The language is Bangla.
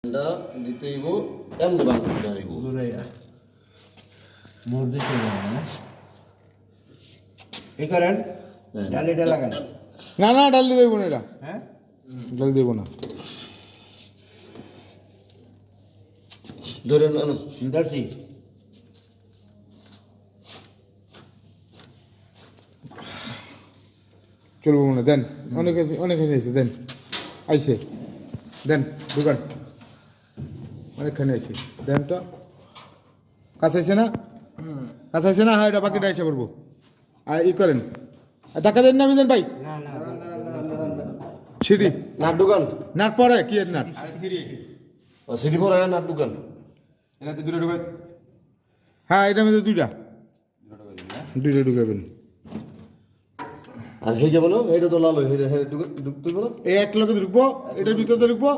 এটা দিতে হইব এমনি বাং করতে হইব দূরে মোর দিতে হবে না এই করেন ডালিটা লাগান না না ডাল দিয়ে দেবো না এটা হ্যাঁ ডাল দেবো না ধরে না ধরছি চলবো মনে দেন অনেক এসে দেন আইসে দেন দোকান অনেকখানি আছে দেন তো কাছে আছে না কাছে আছে না হ্যাঁ এটা বাকিটা এসে পড়বো আর ই করেন আর টাকা দেন না আমি দেন ভাই না না সিঁড়ি নাট দোকান নাট পরে কি এর নাট সিটি পর নাট দোকান এটাতে দুটো ঢুকে হ্যাঁ এটার মধ্যে দুইটা ঢুকাবেন আর হেই যে বলো এইটা তো লাল হেই ঢুকতে বলো এই এক লগে ঢুকবো এটার ভিতরে ঢুকবো